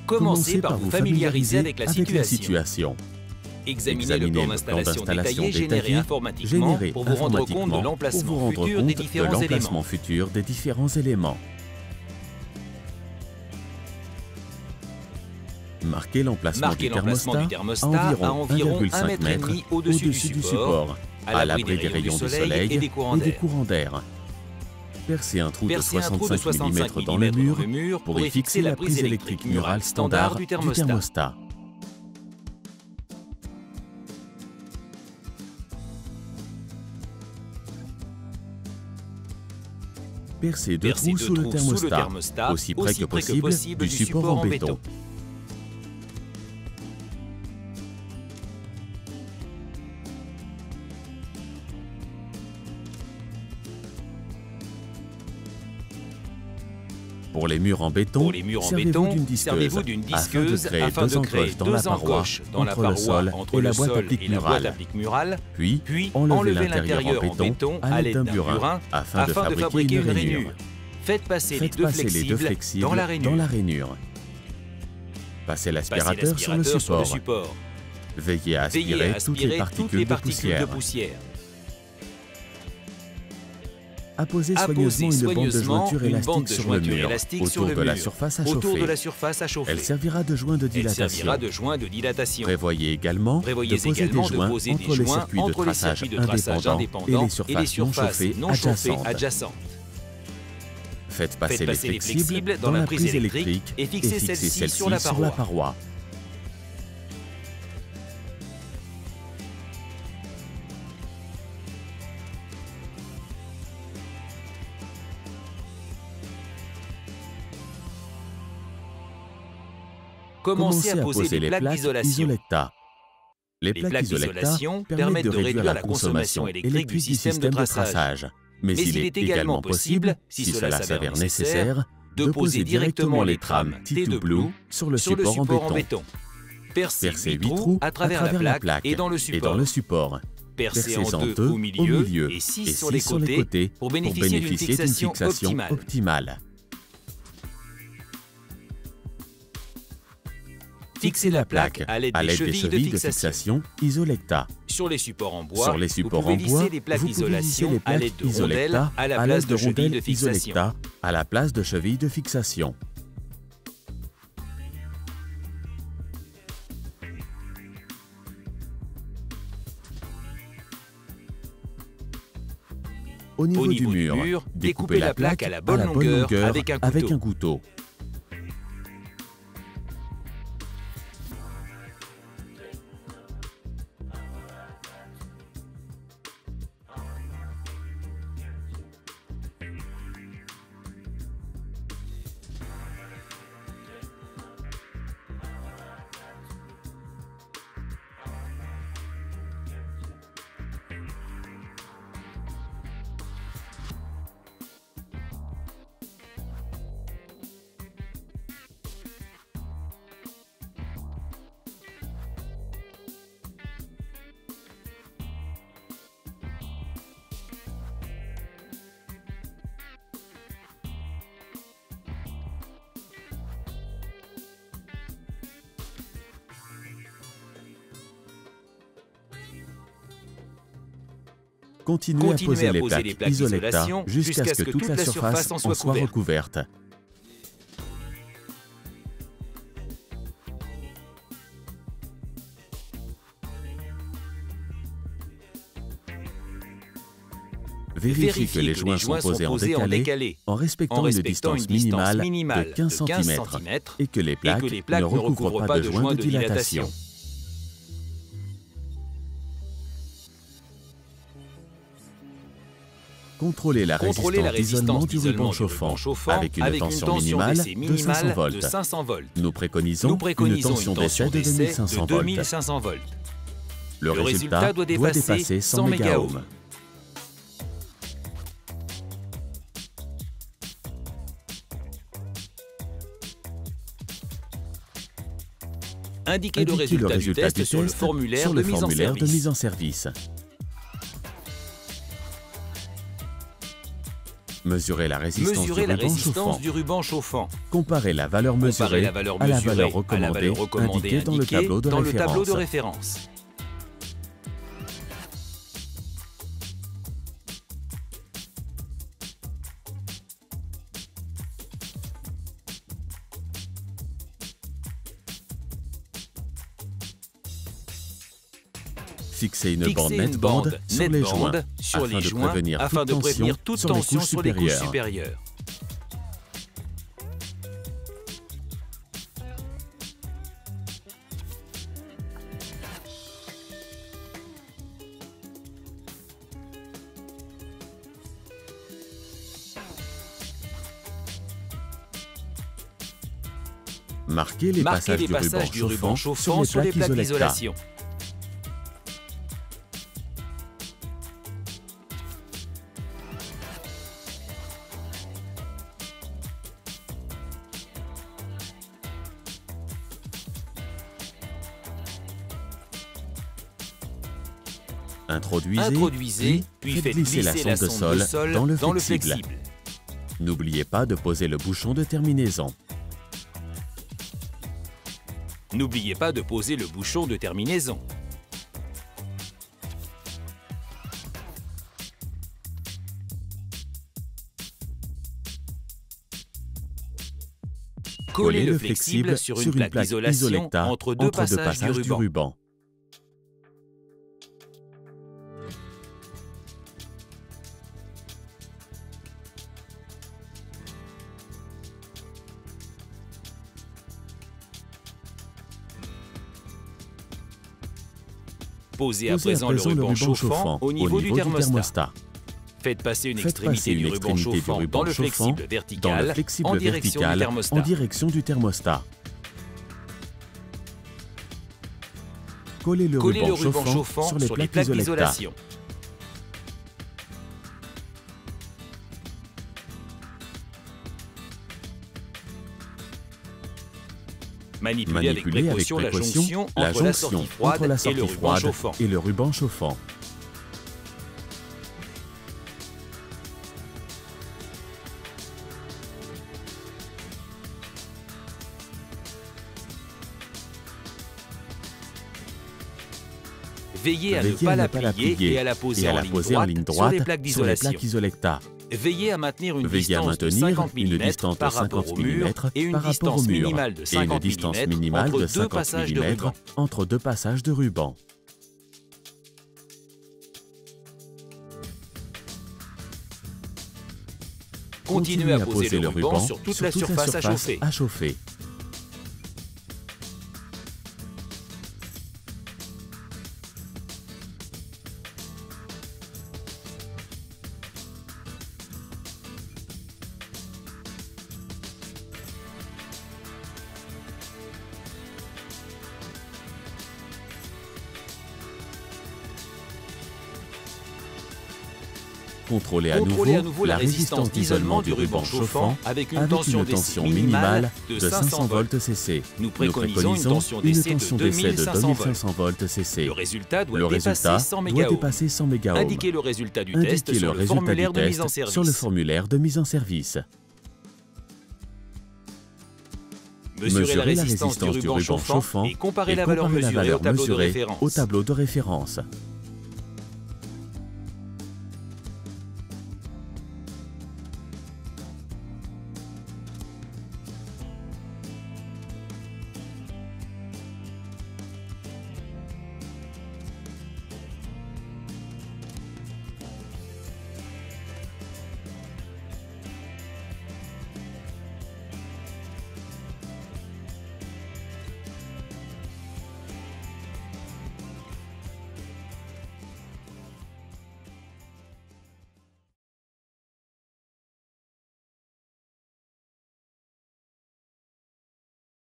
Commencez par vous familiariser avec la situation. Examinez le plan d'installation détaillé généré informatiquement pour vous rendre compte de l'emplacement futur des différents éléments. Marquez l'emplacement du thermostat à environ 1,5 m au-dessus du support, à l'abri des rayons du soleil et des courants d'air. Percez un trou de 65 mm dans le mur pour y fixer la prise électrique murale standard du thermostat. Percez deux trous sous le thermostat, aussi près que possible du support en béton. Pour les murs en béton, servez-vous d'une disqueuse afin de créer deux encoches dans la paroi entre le sol et la boîte applique murale, puis enlevez l'intérieur en béton à l'aide d'un burin afin de fabriquer une rainure. Faites passer les deux flexibles dans la rainure. Passez l'aspirateur sur le support. Veillez à aspirer toutes les particules de poussière. Apposez soigneusement une bande de jointure élastique sur le mur, autour de la surface à chauffer. Elle servira de joint de dilatation. Prévoyez également de poser des joints entre les circuits de traçage indépendants et les surfaces non chauffées adjacentes. Faites passer les flexibles dans la prise électrique et fixez celle-ci sur la paroi. Commencez à poser les plaques Isolecta. Les plaques Isolecta permettent de réduire la consommation électrique du système de traçage. Mais il est également possible, si cela s'avère nécessaire, de poser directement les trames T2 Blue sur le support en béton. Percez 8 trous à travers la plaque et dans le support. Percez en deux au milieu et 6 sur les côtés pour bénéficier d'une fixation optimale. Fixez la plaque à l'aide des chevilles de fixation Isolecta. Sur les supports en bois, vous pouvez lisser les plaques d'isolation à l'aide de rondelles à la place de chevilles de fixation. À la place de chevilles de fixation. Au niveau du mur, découpez la plaque à la bonne longueur avec un couteau. Continuez à poser les plaques Isolecta jusqu'à ce que toute la surface en soit recouverte. Vérifiez que les joints sont posés en décalé en respectant une distance minimale de 15 cm et que les plaques ne recouvrent pas de joints de dilatation. Contrôlez la résistance d'isolement du ruban chauffant avec une tension minimale de 500 volts. Nous préconisons une tension d'essai de 2500 volts. Le résultat doit dépasser 100 MΩ. Indiquez le résultat du test sur le formulaire de mise en service. Mesurez la résistance du ruban chauffant. Comparez la valeur mesurée à la valeur recommandée indiquée dans le tableau de référence. Fixez une bande net-bande sur les joints afin de prévenir toute tension sur les couches supérieures. Marquez les passages du ruban chauffant sur les plaques d'isolation. Introduisez, puis faites glisser la sonde de sol dans le flexible. N'oubliez pas de poser le bouchon de terminaison. Collez le flexible sur une plaque d'isolation entre deux passages du ruban. Posez à présent le ruban chauffant au niveau du thermostat. Faites passer une extrémité du ruban chauffant dans le flexible vertical en direction du thermostat. Collez le ruban chauffant sur les plaques d'isolation. Manipulez avec précaution la jonction entre la sortie froide et le ruban chauffant. Veillez à ne pas la plier et à la poser en ligne droite sur les plaques d'isolata. Veillez à maintenir une distance de 50 mm par rapport au mur et une distance minimale de 50 mm entre deux passages de ruban. Continuez à poser le ruban sur toute la surface à chauffer. Contrôlez à nouveau la résistance d'isolement du ruban chauffant avec une tension d'essai minimale de 500 volts CC. Nous préconisons une tension d'essai de 2500 volts CC. Le résultat doit dépasser 100 MΩ. Indiquez le résultat du test sur le formulaire de mise en service. Mesurez la résistance du ruban chauffant et comparez la valeur mesurée au tableau de référence.